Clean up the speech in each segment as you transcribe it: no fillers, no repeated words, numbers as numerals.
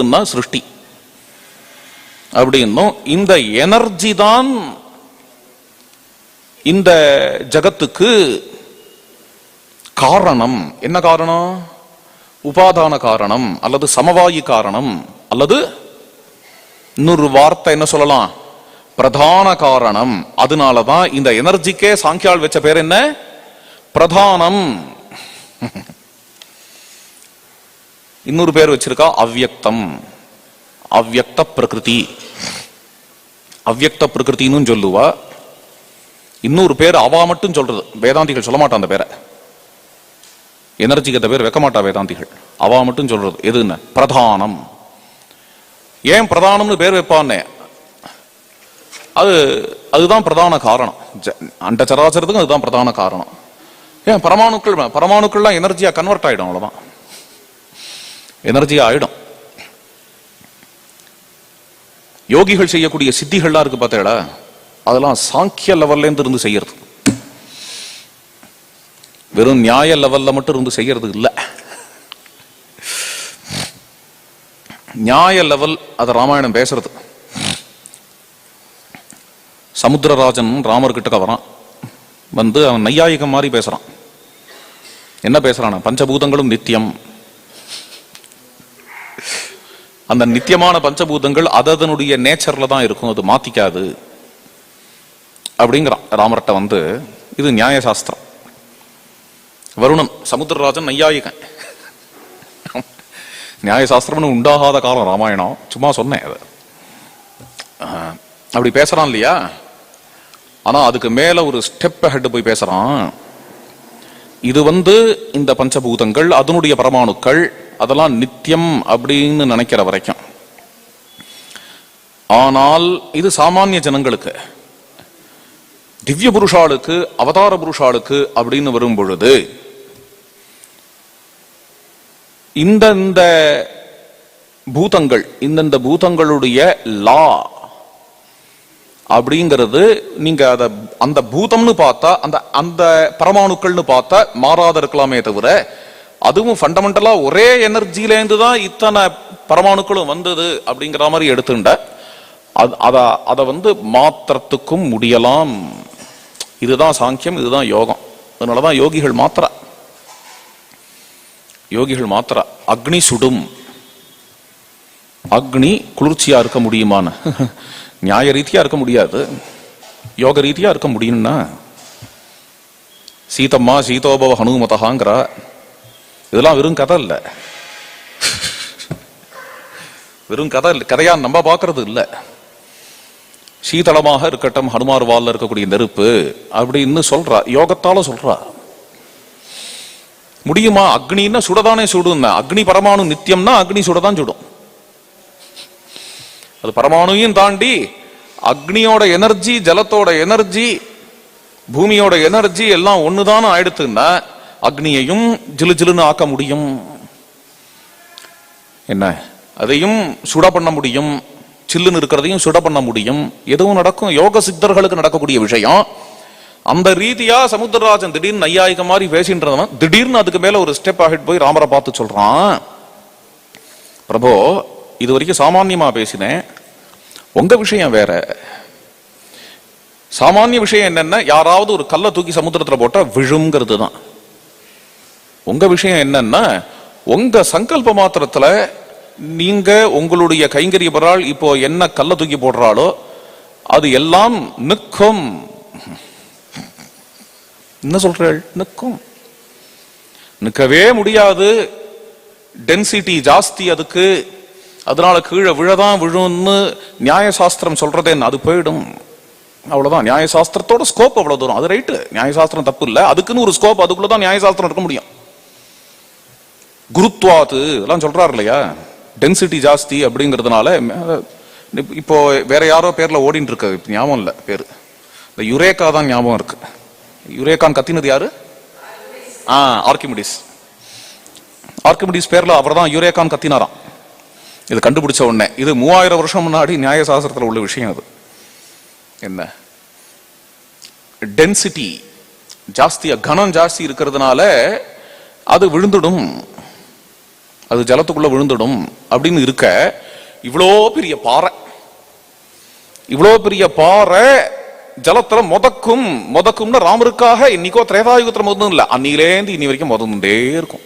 படைப்புன்னா சிருஷ்டி அப்படின்னும், இந்த எனர்ஜி தான் இந்த ஜகத்துக்கு காரணம். என்ன காரணம்? உபாதான காரணம் அல்லது சமவாயி காரணம், அல்லது இன்னொரு வார்த்தை என்ன சொல்லலாம், பிரதான காரணம். அதனாலதான் இந்த எனர்ஜிக்கே சாங்கியால் வச்ச பேர் என்ன? பிரதானம். இன்னொரு பேர் வச்சிருக்கா அவ்யக்தம், அவ்யக்த பிரகிருதி. அவ்யக்த பிரகிருத்தின்னு சொல்லுவா. இன்னொரு பேர் அவா மட்டும் சொல்றது, வேதாந்திகள் சொல்ல மாட்டான் அந்த பேரை. எனர்ஜிக்கு அந்த பேர் வைக்க மாட்டா வேதாந்திகள், அவா மட்டும் சொல்றது. எதுன்னு? பிரதானம். ஏன் பிரதானம்னு பேர் வைப்பான்னு, அதுதான் பிரதான காரணம். அண்ட சராசரத்துக்கும் அதுதான் பிரதான காரணம். ஏன் பரமாணுக்கள்லாம் எனர்ஜியா கன்வெர்ட் ஆயிடும், அவ்வளவுதான், எனர்ஜியா ஆயிடும். யோகிகள் செய்யக்கூடிய சித்திகள்லாம் இருக்கு பார்த்தேடா, அதெல்லாம் சாங்கிய லெவல்ல இருந்து செய்யறது, வெறும் நியாய லெவல்ல மட்டும் இருந்து செய்யறது இல்ல. நியாய லெவல் அத ராமாயணம் பேசுறது. சமுத்திரராஜன் ராமர் கிட்ட வரான், வந்து அவன் நையாயிகம் மாதிரி பேசுறான். என்ன பேசுறான்? பஞ்சபூதங்களும் நித்தியம், அந்த நித்தியமான பஞ்சபூதங்கள் அதனுடைய நேச்சர்ல தான் இருக்கும், அது மாத்திக்காது அப்படிங்கிறான் ராமர்கிட்ட வந்து. இது நியாயசாஸ்திரம். வருணன் சமுத்திரராஜன் நையாயிகன். நியாயசாஸ்திரம்னு உண்டாகாத காலம் ராமாயணம், சும்மா சொன்னேன் அது. அப்படி பேசுறான் இல்லையா? ஆனா அதுக்கு மேல ஒரு ஸ்டெப் ஹெட் போய் பேசுறான். இது வந்து இந்த பஞ்சபூதங்கள் அதனுடைய பரமாணுக்கள் அதெல்லாம் நித்தியம் அப்படின்னு நினைக்கிற வரைக்கும். ஆனால் இது சாமானிய ஜனங்களுக்கு, திவ்ய புருஷாளுக்கு, அவதார புருஷாளுக்கு அப்படின்னு வரும் பொழுது இந்த பூதங்கள், இந்த பூதங்களுடைய லா அப்படிங்கிறது, நீங்க அந்த பூதம்னு பார்த்தா, அந்த பரமாணுக்கள்னு பார்த்தா மாறாத இருக்கலாமே தவிர, அதுவும் ஃபண்டமெண்டலா ஒரே எனர்ஜில இருந்து தான் இத்தனை பரமாணுக்களும் வந்தது அப்படிங்கிற மாதிரி எடுத்துண்ட அத வந்து மாத்திரத்துக்கும் முடியலாம். இதுதான் சாங்கியம், இதுதான் யோகம். அதனாலதான் யோகிகள் மாத்திர அக்னி சுடும். அக்னி குளிர்ச்சியா இருக்க முடியுமான்னு நியாய ரீதியா இருக்க முடியாது, யோக ரீதியா இருக்க முடியும்னா சீதம்மா சீதோபவ ஹனுமதகாங்கிற இதெல்லாம் வெறும் கதை இல்ல, வெறும் கதை இல்லை, கதையா நம்ம பாக்குறது இல்ல. சீதளமாக இருக்கட்டும் ஹனுமார் வால்ல இருக்கக்கூடிய நெருப்பு அப்படின்னு சொல்றா, யோகத்தால சொல்றா. முடியுமா? அக்னின்னா சுடதானே சுடும். அக்னி பரமாணு நித்தியம்னா அக்னி சுடதான் சுடும். அது பரமாணுவையும் தாண்டி அக்னியோட எனர்ஜி, ஜலத்தோட எனர்ஜி, பூமியோட எனர்ஜி எல்லாம் ஒண்ணுதானே ஆயிடுத்துன்னா அக்னியையும் ஜிலு ஜிலுன்னு ஆக்க முடியும். என்ன, அதையும் சுட பண்ண முடியும், சில்லுன்னு இருக்கிறதையும் சுட பண்ண முடியும். எதுவும் நடக்கும், யோக சித்தர்களுக்கு நடக்கக்கூடிய விஷயம். அந்த ரீதியா சமுத்திரராஜன் திடீர்னு நையாயிக மாதிரி பேசின்றவன் திடீர்னு அதுக்கு மேல ஒரு ஸ்டெப் ஆகிட்டு போய் ராமரை பார்த்து சொல்றான், பிரபோ இது வரைக்கும் சாமான்யமா பேசினேன், உங்க விஷயம் வேற. சாமானிய விஷயம் என்னன்னா, யாராவது ஒரு கல்லை தூக்கி சமுத்திரத்துல போட்டா விழுங்கிறது தான். உங்க விஷயம் என்னன்னா, உங்க சங்கல்ப மாத்திரத்துல நீங்க உங்களுடைய கைங்கரியபரால் இப்போ என்ன கல்லை தூக்கி போடுறாளோ அது எல்லாம் நிற்கும். என்ன சொல்றாள்? நிற்கும். நிற்கவே முடியாது, டென்சிட்டி ஜாஸ்தி அதுக்கு, அதனால கீழே விழதான் விழுன்னு நியாயசாஸ்திரம் சொல்றதே, அது போயிடும். அவ்வளவுதான். நியாயசாஸ்திரத்தோட ஸ்கோப் அவ்வளவு தூரம். அது ரைட்டு, நியாயசாஸ்திரம் தப்பு இல்லை, அதுக்குன்னு ஒரு ஸ்கோப், அதுக்குள்ளதான் நியாயசாஸ்திரம் இருக்க முடியும். குருத்வாத்து எல்லாம் சொல்றாரு இல்லையா, டென்சிட்டி ஜாஸ்தி அப்படிங்கிறதுனால. இப்போ வேற யாரோ பேர்ல ஓடிட்டு இருக்கு, ஞாபகம் இல்ல பேரு, இந்த யுரேகா தான் ஞாபகம் இருக்கு. யுரேகான் கத்தினது யாரு? ஆர்கிமிடிஸ். ஆர்கிமிடிஸ் பேர்ல அவர் தான் யுரேகான் கத்தினாராம். இது கண்டுபிடிச்ச உடனே, இது 3000 வருஷம் முன்னாடி நியாயசாஸ்திரத்தில் உள்ள விஷயம். அது என்ன, டென்சிட்டி ஜாஸ்தியா, கனம் ஜாஸ்தி இருக்கிறதுனால அது விழுந்துடும் அது ஜலத்துக்குள்ள விழுந்துடும் அப்படின்னு இருக்க, இவ்வளோ பெரிய பாறை ஜலத்துல முதக்கும்னு ராமருக்காக இன்னைக்கோ திரேதாயுகத்துல முதலும் இல்ல, அன்னிலேந்து இனி வரைக்கும் முதந்துட்டே இருக்கும்.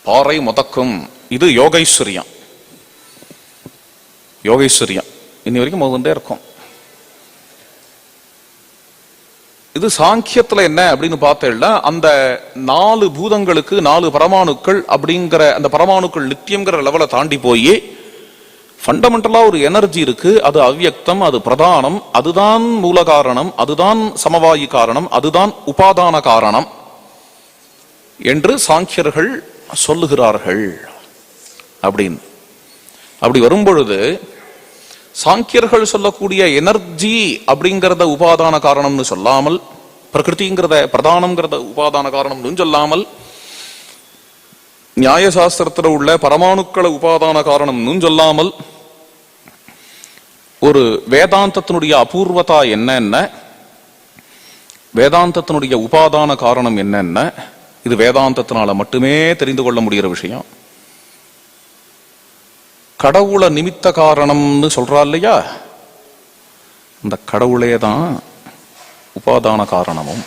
பாறை முதக்கும். இது யோகைஸ்வரியம் இன்னி வரைக்கும் முதந்துட்டே இருக்கும். இது சாங்கியத்துல என்ன அப்படின்னு பார்த்தேன்னா, அந்த 4 பூதங்களுக்கு 4 பரமாணுக்கள் அப்படிங்கிற அந்த பரமாணுக்கள் நித்தியம்ங்கிற லெவலை தாண்டி போய் ஃபண்டமெண்டலா ஒரு எனர்ஜி இருக்கு. அது அவ்யக்தம், அது பிரதானம், அதுதான் மூல காரணம், அதுதான் சமவாயி காரணம், அதுதான் உபாதான காரணம் என்று சாங்கியர்கள் சொல்லுகிறார்கள். அப்படி வரும்பொழுது சாங்கியர்கள் சொல்லக்கூடிய எனர்ஜி அப்படிங்கறத உபாதான காரணம்னு சொல்லாமல், பிரகிருதிங்கிறத பிரதானம்ங்கிறத உபாதான காரணம்னு சொல்லாமல், நியாயசாஸ்திரத்தில் உள்ள பரமாணுக்களை உபாதான காரணம்னு சொல்லாமல், ஒரு வேதாந்தத்தினுடைய அபூர்வதா என்னென்ன, வேதாந்தத்தினுடைய உபாதான காரணம் என்னென்ன, இது வேதாந்தத்தினால மட்டுமே தெரிந்து கொள்ள முடிகிற விஷயம். கடவுளை நிமித்த காரணம்னு சொல்றா இல்லையா, இந்த கடவுளே தான் உபாதான காரணமும்.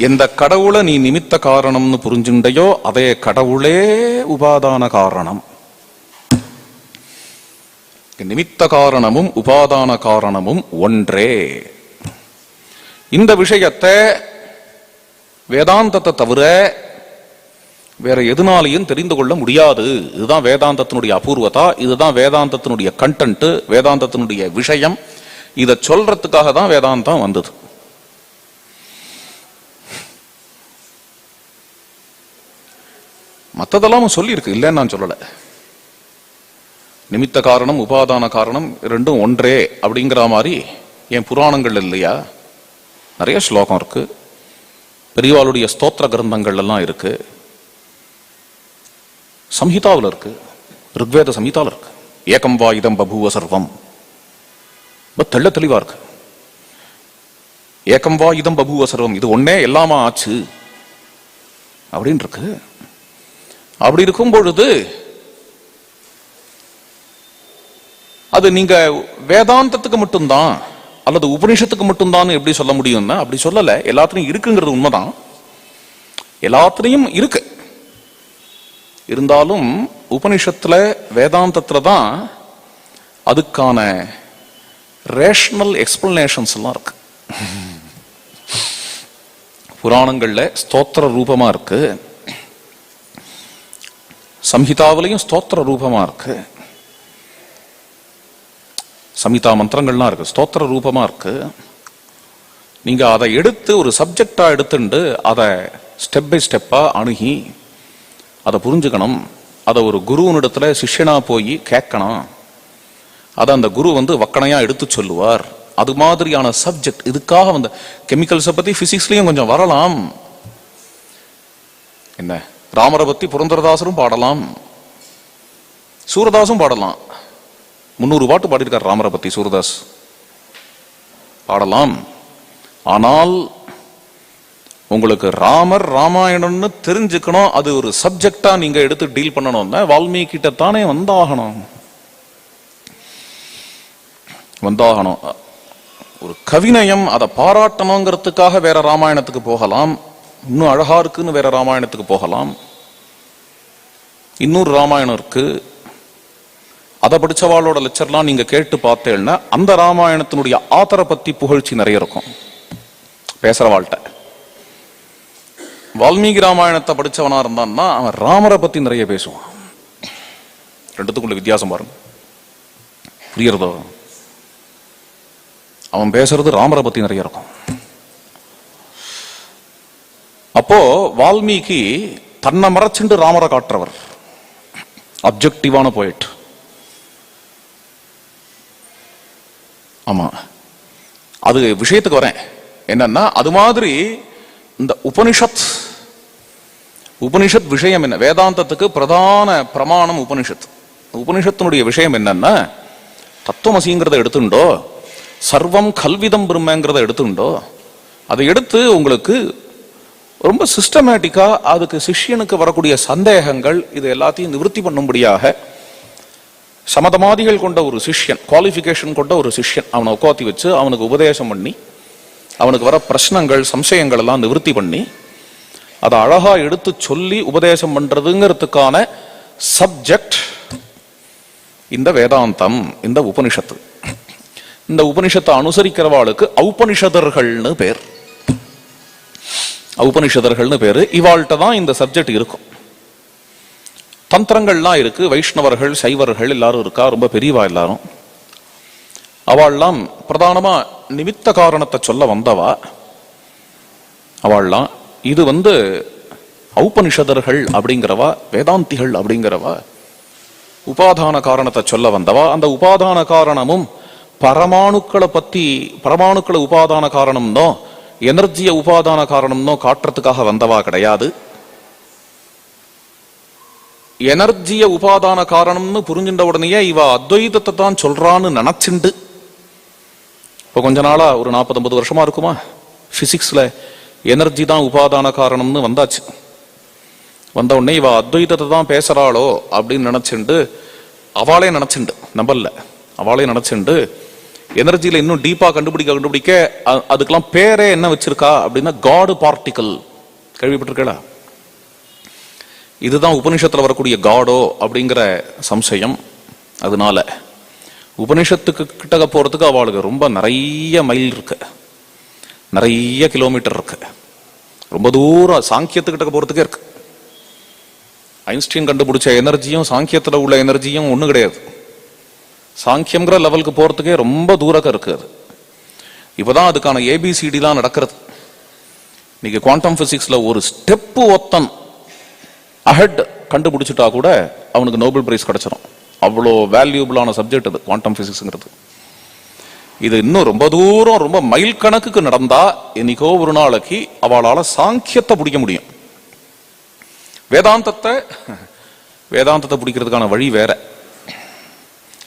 எந்த கடவுளை நீ நிமித்த காரணம்னு புரிஞ்சுண்டையோ அதே கடவுளே உபாதான காரணம். நிமித்த காரணமும் உபாதான காரணமும் ஒன்றே. இந்த விஷயத்தை வேதாந்தத்தை தவிர வேற எதுனாலையும் தெரிந்து கொள்ள முடியாது. இதுதான் வேதாந்தத்தினுடைய அபூர்வதா, இதுதான் வேதாந்தத்தினுடைய கண்டென்ட், வேதாந்தத்தினுடைய விஷயம். இதை சொல்றதுக்காக தான் வேதாந்தம் வந்தது. மற்றதெல்லாம் சொல்லியிருக்கு, இல்லைன்னு நான் சொல்லல. நிமித்த காரணம் உபாதான காரணம் ரெண்டும் ஒன்றே அப்படிங்கிற மாதிரி என் புராணங்கள் இல்லையா, நிறைய ஸ்லோகம் இருக்கு, பெரியவாளுடைய ஸ்தோத்திர கிரந்தங்கள் எல்லாம் இருக்கு, சம்ஹிதாவில் இருக்கு, ருக்வேத சம்ஹிதாவில் இருக்கு. ஏகம் வா இதம் பபூவ சர்வம் தெள்ள தெளிவா இருக்கு. ஏகம் வா இதம் பபூவ சர்வம், இது ஒன்னே எல்லாமா ஆச்சு அப்படின்னு இருக்கு. அப்படி இருக்கும் பொழுது அது நீங்க வேதாந்தத்துக்கு மட்டும்தான் அல்லது உபனிஷத்துக்கு மட்டும்தான் எப்படி சொல்ல முடியும்னா அப்படி சொல்லல. எல்லாத்துலயும் இருக்குங்கிறது உண்மைதான், எல்லாத்துலயும் இருக்கு. இருந்தாலும் உபனிஷத்துல வேதாந்தத்துல தான் அதுக்கான ரேஷனல் எக்ஸ்பிளனேஷன்ஸ் எல்லாம் இருக்கு. புராணங்கள்ல ஸ்தோத்திர ரூபமா இருக்கு, சம்ஹிதாவிலையும் ஸ்தோத்திர ரூபமா இருக்கு, சம்ஹிதா மந்திரங்கள்லாம் இருக்கு, ஸ்தோத்திர ரூபமா இருக்கு. நீங்க அதை எடுத்து ஒரு சப்ஜெக்டா எடுத்துட்டு அதை ஸ்டெப் பை ஸ்டெப்பா அணுகி அதை புரிஞ்சுக்கணும். அதை ஒரு குருவனிடத்துல சிஷ்யனா போய் கேட்கணும். அதை அந்த குரு வக்கணையா எடுத்து சொல்லுவார். அது மாதிரியான சப்ஜெக்ட். இதுக்காக கெமிக்கல்ஸை பத்தி பிசிக்ஸ்லயும் கொஞ்சம் வரலாம். என்ன, ராமரை பத்தி புரந்தரதாசரும் பாடலாம், சூரதாசும் பாடலாம். 300 பாட்டு பாடியிருக்கார் ராமரை பத்தி சூரதாஸ், பாடலாம். ஆனால் உங்களுக்கு ராமர் ராமாயணம்னு தெரிஞ்சுக்கணும், அது ஒரு சப்ஜெக்டா நீங்க எடுத்து டீல் பண்ணணும்னா வால்மீகி கிட்ட தானே வந்தாகணும். ஒரு கவிநயம் அதை பாராட்டணுங்கிறதுக்காக வேற ராமாயணத்துக்கு போகலாம், இன்னும் அழகா இருக்குன்னு வேற ராமாயணத்துக்கு போகலாம். இன்னொரு ராமாயணம் இருக்கு, அதை படிச்சவாளோட லெக்சர்லாம் நீங்க கேட்டு பார்த்தேன்னா அந்த ராமாயணத்தினுடைய ஆத்தரை பத்தி புகழ்ச்சி நிறைய இருக்கும் பேசுறவாள்கிட்ட. வால்மீகி ராமாயணத்தை படிச்சவனா இருந்தான்னா அவன் ராமரை பத்தி நிறைய பேசுவான். ரெண்டுத்துக்குள்ள வித்தியாசம் பாருங்க, புரியறதோ? அவன் பேசுறது ராமரை பத்தி நிறைய இருக்கும். அப்போ வால்மீகி தன்னை மறைச்சுண்டு ராமரை காட்டுறவர், அப்ஜெக்டிவான போயிட். ஆமா, அது விஷயத்துக்கு வரேன். என்னன்னா அது மாதிரி இந்த உபனிஷத் விஷயம் என்ன, வேதாந்தத்துக்கு பிரதான பிரமாணம் உபனிஷத். உபனிஷத்தினுடைய விஷயம் என்னன்னா தத்துவமசிங்கிறத எடுத்துண்டோ, சர்வம் கல்விதம் பிரம்மங்கிறத எடுத்துண்டோ, அதை எடுத்து உங்களுக்கு ரொம்ப சிஸ்டமேட்டிக்கா அதுக்கு சிஷ்யனுக்கு வரக்கூடிய சந்தேகங்கள் இது எல்லாத்தையும் நிவர்த்தி பண்ணும்படியாக சமதமாதிகள் கொண்ட ஒரு சிஷ்யன், குவாலிஃபிகேஷன் கொண்ட ஒரு சிஷ்யன் அவனை உட்காத்தி வச்சு அவனுக்கு உபதேசம் பண்ணி அவனுக்கு வர பிரச்சனைகள் சம்சயங்கள் எல்லாம் நிவர்த்தி பண்ணி அதை அழகா எடுத்து சொல்லி உபதேசம் பண்றதுங்கிறதுக்கான சப்ஜெக்ட் இந்த வேதாந்தம், இந்த உபனிஷத்து. இந்த உபனிஷத்தை அனுசரிக்கிறவாளுக்கு ஔபனிஷதர்கள்னு பேர். ஔபனிஷதர்கள்னு பேரு. இவாள்கிட்ட தான் இந்த சப்ஜெக்ட் இருக்கும். தந்திரங்கள்லாம் இருக்கு. வைஷ்ணவர்கள் சைவர்கள் எல்லாரும் இருக்கா, ரொம்ப பெரியவா எல்லாரும். அவள்லாம் பிரதானமா நிமித்த காரணத்தை சொல்ல வந்தவா. அவள்லாம் இது ஔபனிஷதர்கள் அப்படிங்கிறவா, வேதாந்திகள் அப்படிங்கிறவா உபாதான காரணத்தை சொல்ல வந்தவா. அந்த உபாதான காரணமும் பரமாணுக்களை உபாதான காரணம்னோ எனர்ஜிய உபாதான காரணம்னோ காட்டுறதுக்காக வந்தவா கிடையாது. எனர்ஜிய உபாதான காரணம்னு புரிஞ்சின்ற உடனேயே இவ அத்வைதத்தை தான் சொல்றான்னு நினைச்சுண்டு, இப்ப கொஞ்ச நாளா ஒரு 40-50 வருஷமா இருக்குமா, பிசிக்ஸ்ல எனர்ஜி தான் உபாதான காரணம்னு வந்தாச்சு. வந்த உடனே இவ அத்வைதத்தை தான் பேசுறாளோ அப்படின்னு நினைச்சுண்டு, அவளே நினைச்சுண்டு, நம்பல அவளே நினைச்சுண்டு எனர்ஜியில இன்னும் டீப்பா கண்டுபிடிக்க அதுக்கெல்லாம் பேரே என்ன வச்சிருக்கா அப்படின்னா காடு பார்ட்டிகல். கேள்விப்பட்டிருக்கா? இதுதான் உபனிஷத்துல வரக்கூடிய காடோ அப்படிங்கிற சம்சயம். அதனால உபனிஷத்துக்கு கிட்ட போறதுக்கு அவளுக்கு ரொம்ப நிறைய மைல் இருக்கு, நிறைய கிலோமீட்டர் இருக்கு, ரொம்ப தூரம். சாங்கியத்துக்கிட்ட போறதுக்கே இருக்கு. ஐன்ஸ்டீன் கண்டுபிடிச்ச எனர்ஜியும் சாங்கியத்துல உள்ள எனர்ஜியும் ஒண்ணு கிடையாது. சாங்கியம்ங்கிற லெவலுக்கு போறதுக்கே ரொம்ப தூரம் இருக்கு. அது இப்பதான் அதுக்கான ஏபிசிடி தான் நடக்கிறது. இன்னைக்கு குவாண்டம் பிசிக்ஸ்ல ஒரு ஸ்டெப் ஒத்தன் அஹெட் கண்டுபிடிச்சிட்டா கூட அவனுக்கு நோபல் பிரைஸ் கிடைச்சிடும். அவ்வளோ வேல்யூபிளான சப்ஜெக்ட் அது குவாண்டம் பிசிக்ஸ்ங்கிறது. இது இன்னும் ரொம்ப தூரம், ரொம்ப மைல் கணக்குக்கு நடந்தா என்னைக்கோ ஒரு நாளைக்கு அவளால சாங்கியத்தை பிடிக்க முடியும். வேதாந்தத்தை பிடிக்கிறதுக்கான வழி வேற.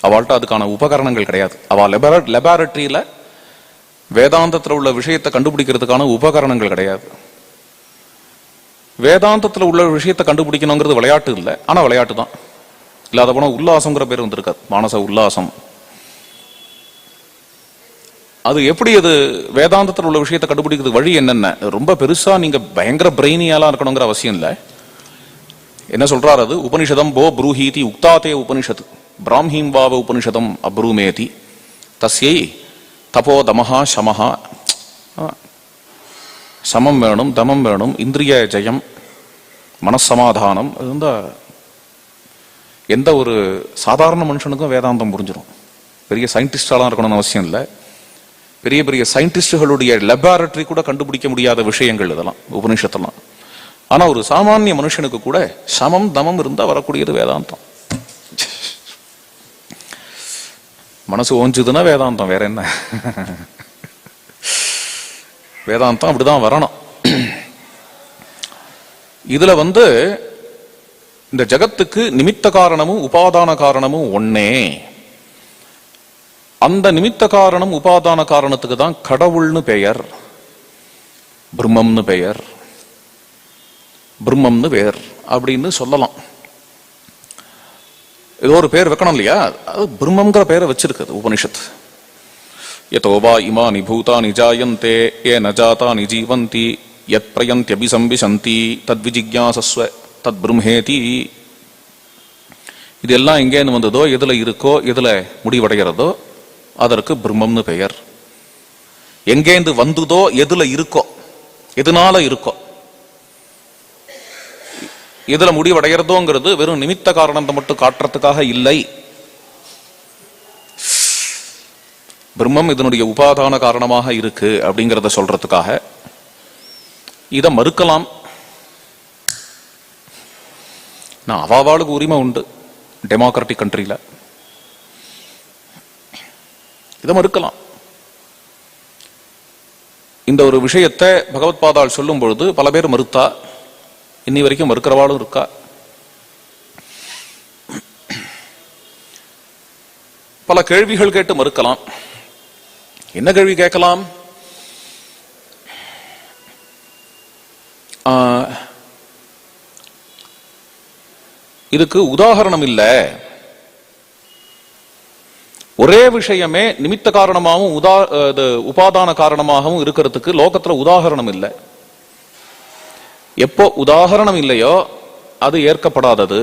அவள்கிட்ட அதுக்கான உபகரணங்கள் கிடையாது. அவள் லெபார்டரியில வேதாந்தத்தில் உள்ள விஷயத்தை கண்டுபிடிக்கிறதுக்கான உபகரணங்கள் கிடையாது. வேதாந்தத்தில் உள்ள விஷயத்தை கண்டுபிடிக்கணுங்கிறது விளையாட்டு இல்லை, ஆனா விளையாட்டு தான். இல்லாத போனா உல்லாசங்கிற பேர் வந்திருக்காது, மானச உல்லாசம். அது எப்படி? அது வேதாந்தத்தில் உள்ள விஷயத்தை கண்டுபிடிக்கிறது வழி என்னென்ன? ரொம்ப பெருசா நீங்க பயங்கர பிரெயினியாலாம் இருக்கணுங்கிற அவசியம் இல்லை. என்ன சொல்றாரு அது? உபனிஷதம் போ ப்ரூஹீதி உக்தாத்தே உபனிஷத்து பிராமீம் வாவ உபனிஷதம் அப்ரூமேதி தஸ்யை தபோ தமஹா சமஹா. சமம் வேணும், தமம் வேணும், இந்திரிய ஜெயம், மனசமாதானம். எந்த ஒரு சாதாரண மனுஷனுக்கும் வேதாந்தம் புரிஞ்சிடும். பெரிய சயின்டிஸ்டாலாம் இருக்கணும்னு அவசியம் இல்லை. பெரிய பெரிய சயின்டிஸ்டுகளுடைய லெபார்டரி கூட கண்டுபிடிக்க முடியாத விஷயங்கள் இதெல்லாம் உபனிஷத்தெல்லாம். ஆனா ஒரு சாமானிய மனுஷனுக்கு கூட சமம் தமம் இருந்தா வரக்கூடியது வேதாந்தம். மனசு ஓஞ்சுதுன்னா வேதாந்தம், வேற என்ன? வேதாந்தம் அப்படிதான் வரணும். இதுல இந்த ஜகத்துக்கு நிமித்த காரணமும் உபாதான காரணமும் ஒன்னே. அந்த நிமித்த காரணம் உபாதான காரணத்துக்கு தான் கடவுள்னு பெயர், பிரம்மம்னு பெயர், பிரம்மம்னு பெயர் அப்படின்னு சொல்லலாம். ஏதோ ஒரு பேர் வைக்கணும் இல்லையா? அது பிரம்மங்கிற பெயரை வச்சிருக்குது உபனிஷத். யதோவா இமானி பூதானி ஜாயந்தே ஏன ஜாதானி ஜீவந்தி யத் பிரயந்த்யபிசம்பிசந்தி தத் விஜிக்யாசஸ்வ தத் பிரம்மேதி. இதெல்லாம் எங்கேன்னு வந்ததோ, எதுல இருக்கோ, எதுல முடிவடைகிறதோ அதற்கு பிரம்மம்னு பெயர். எங்கேந்து வந்ததோ, எதுல இருக்கோ, எதனால இருக்கோ, எதுல முடிவடைகிறதோங்கிறது வெறும் நிமித்த காரணத்தை மட்டும் காட்டுறதுக்காக இல்லை. பிரம்மம் இதனுடைய உபாதான காரணமாக இருக்கு அப்படிங்கிறத சொல்றதுக்காக. இத மறுக்கலாம். நான் அவாவாளுக்கு உரிமை உண்டு டெமோக்ராட்டிக் கண்ட்ரியில. இதை மறுக்கலாம். இந்த ஒரு விஷயத்தை பகவத் பாதாள் சொல்லும் பொழுது பல பேர் மறுத்தா, இன்னி வரைக்கும் மறுக்கிறவாளும் இருக்கா. பல கேள்விகள் கேட்டு மறுக்கலாம். என்ன கேள்வி கேட்கலாம்? இதுக்கு உதாரணம் இல்ல. ஒரே விஷயமே நிமித்த காரணமாகவும் உபாதான காரணமாகவும் இருக்கிறதுக்கு லோகத்துல உதாரணம் இல்லை. எப்போ உதாரணம் இல்லையோ அது ஏற்கப்படாதது.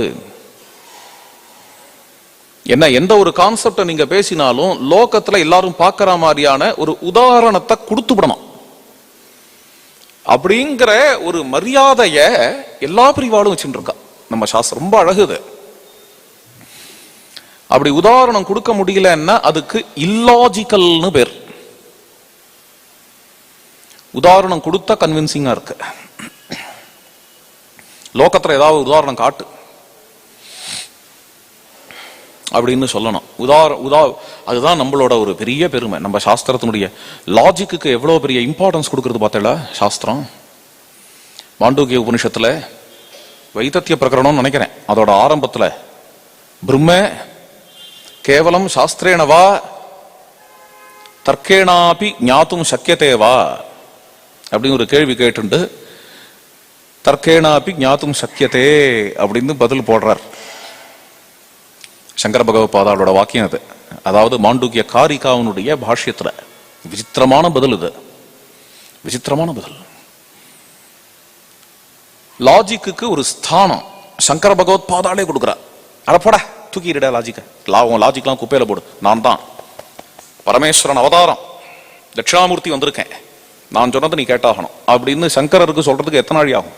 என்ன, எந்த ஒரு கான்செப்டை நீங்க பேசினாலும் லோகத்துல எல்லாரும் பார்க்கிற மாதிரியான ஒரு உதாரணத்தை கொடுத்துவிடணும் அப்படிங்கிற ஒரு மரியாதைய எல்லா பிரிவாலும் வச்சுட்டு இருக்கா நம்ம சாஸ்திரம். ரொம்ப அழகுது. அப்படி உதாரணம் கொடுக்க முடியலன்னா அதுக்கு இல்லாஜிக்கல்னு பேர். உதாரணம் கொடுத்தா கன்வின்சிங்கா இருக்கு. லோகத்துல ஏதாவது உதாரணம் காட்டு அப்படின்னு சொல்லணும். அதுதான் நம்மளோட ஒரு பெரிய பெருமை. நம்ம சாஸ்திரத்தினுடைய லாஜிக்கு எவ்வளவு பெரிய இம்பார்ட்டன்ஸ் கொடுக்கறது பார்த்தல சாஸ்திரம். மாண்டூக்கிய உபனிஷத்துல வைத்திய பிரகரணம் நினைக்கிறேன், அதோட ஆரம்பத்துல பிரம்ம கேவலம் சாஸ்திரேனவா தர்க்கேனாபி ஞாத்தும் சக்கியதேவா அப்படின்னு ஒரு கேள்வி கேட்டு தர்க்கேனாபி ஞாத்தும் சக்கியதே அப்படின்னு பதில் போடுறார் சங்கர பகவத்பாதாவோட வாக்கியம் அது. அதாவது மாண்டூக்கிய காரிகாவனுடைய பாஷ்யத்துல விசித்திரமான பதில். இது விசித்திரமான பதில். லாஜிக்கு ஒரு ஸ்தானம் சங்கர பகவத்பாதாலே கொடுக்கிறார். அடப்போட தூக்கிடா லாஜிக்க, லாஜிக்லாம் குப்பையில போடு, நான் தான் பரமேஸ்வரன் அவதாரம், தட்சிணாமூர்த்தி வந்திருக்கேன், நான் சொன்னதை நீ கேட்டாகணும் அப்படின்னு சங்கரருக்கு சொல்றதுக்கு எத்தனை நாள் ஆகும்?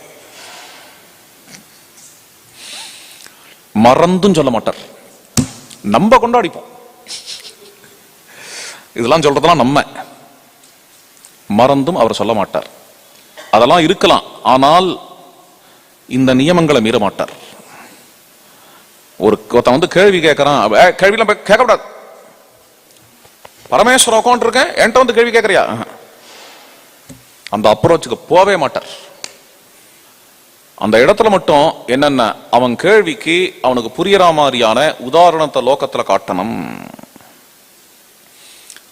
மறந்தும் சொல்ல மாட்டார். நம்ம கொண்டாடிப்போம் இதெல்லாம் சொல்றதெல்லாம் நம்ம. மறந்தும் அவர் சொல்ல மாட்டார். அதெல்லாம் இருக்கலாம், ஆனால் இந்த நியமங்களை மீற மாட்டார். ஒருத்தன் வந்து கேள்வி கேட்கறான், கேள்வியெல்லாம் கேட்கக்கூடாது, பரமேஸ்வரன் உட்காந்து இருக்கேன் என்கிட்ட வந்து கேள்வி கேட்கறியா, அந்த அப்ரோச்சுக்கு போவே மாட்டார். அந்த இடத்துல மட்டும் என்னென்ன அவன் கேள்விக்கு அவனுக்கு புரியற மாதிரியான உதாரணத்தை லோகத்துல காட்டணும்.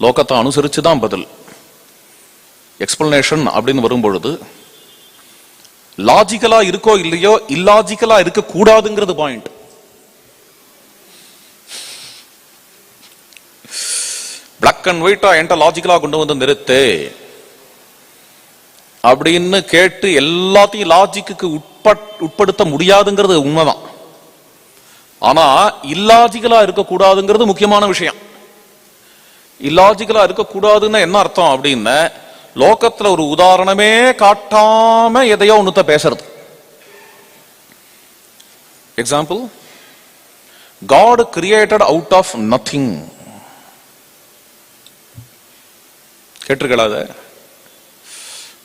லோகத்தை அனுசரிச்சுதான் பதில். எக்ஸ்பிளனேஷன் அப்படின்னு வரும்பொழுது லாஜிக்கலா இருக்கோ இல்லையோ, இல்லாஜிக்கலா இருக்க கூடாதுங்கிறது பாயிண்ட். பிளாக் அண்ட் ஒயிட்டா என்கிட்ட லாஜிக்கலா கொண்டு வந்து நிறுத்து அப்படின்னு கேட்டு எல்லாத்தையும் லாஜிக்கு உட்படுத்த முடியாதுங்கிறது உண்மைதான். ஆனா இல்லாஜிக்கலா இருக்கக்கூடாதுங்கிறது முக்கியமான விஷயம். இல்லாஜிக்கலா இருக்கக்கூடாதுன்னு என்ன அர்த்தம் அப்படின்னு, லோகத்துல ஒரு உதாரணமே காட்டாம எதையோ ஒண்ணுத்த பேசுறது. Example, God created out of nothing. கேட்டிருக்கலாத?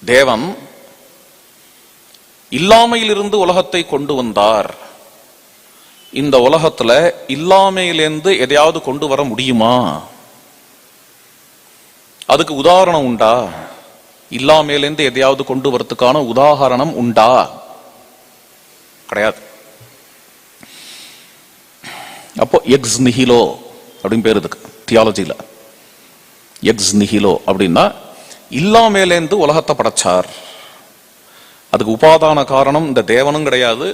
தேவன் இல்லாமையிலிருந்து உலகத்தை கொண்டு வந்தார். இந்த உலகத்துல இல்லாமையிலிருந்து எதையாவது கொண்டு வர முடியுமா? அதுக்கு உதாரணம் உண்டா? இல்லாமையிலிருந்து எதையாவது கொண்டு வரதுக்கான உதாரணம் உண்டா? கிடையாது. அப்போ எக்ஸ் நிஹிலோ அப்படின்னு பேரு இதுக்கு தியாலஜில. எக்ஸ் நிஹிலோ அப்படின்னா இல்லாமையிலேருந்து உலகத்தை படைச்சார். அதுக்கு உபாதான காரணம் இந்த தேவனும் கிடையாது,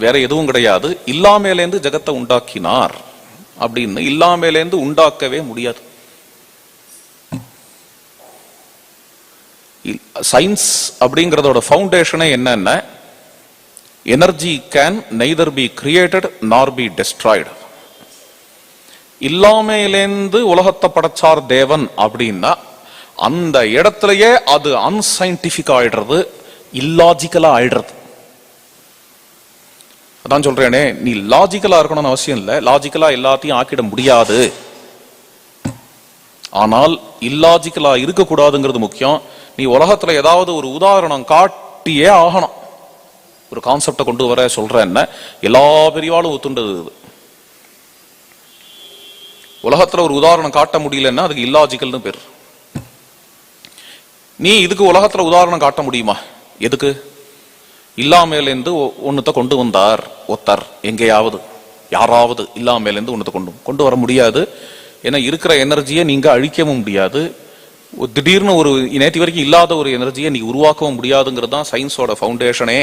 வேற எதுவும் கிடையாது. இல்லாமையிலேருந்து ஜெகத்தை உண்டாக்கினார் அப்படின்னு இல்லாமையிலேருந்து உண்டாக்கவே முடியாது. சயின்ஸ் அப்படிங்கறதோட ஃபவுண்டேஷனே என்னன்னா, energy can neither be created nor be destroyed. இல்லாமையிலேருந்து உலகத்தை படைச்சார் தேவன் அப்படின்னா அந்த இடத்துலயே அது அன்சைன்டிபிக் ஆயிடுறது, இல்லாஜிக்கலா ஆயிடுறது. அதான் சொல்றேனே, நீ லாஜிக்கலா இருக்கணும்னு அவசியம் இல்லை, லாஜிக்கலா எல்லாத்தையும் ஆக்கிட முடியாது. ஆனால் இல்லாஜிக்கலா இருக்கக்கூடாதுங்கிறது முக்கியம். நீ உலகத்துல ஏதாவது ஒரு உதாரணம் காட்டியே ஆகணும். ஒரு கான்செப்டை கொண்டு வர சொல்ற என்ன, எல்லா பெரியவாளும் ஒத்துண்டது. உலகத்துல ஒரு உதாரணம் காட்ட முடியலன்னா அதுக்கு இல்லாஜிக்கல்னு பேர். நீ இதுக்கு உலகத்துல உதாரணம் காட்ட முடியுமா? எதுக்கு? இல்லாமையிலேருந்து ஒன்னத்தை கொண்டு வந்தார் ஒருத்தர், எங்கேயாவது யாராவது இல்லாமையிலேருந்து ஒன்னத்தை கொண்டு வர முடியாது. ஏன்னா இருக்கிற எனர்ஜியை நீங்க அழிக்கவும் முடியாது, திடீர்னு ஒரு நேற்று வரைக்கும் இல்லாத ஒரு எனர்ஜியை நீ உருவாக்கவும் முடியாதுங்கிறது தான் சயின்ஸோட ஃபவுண்டேஷனே.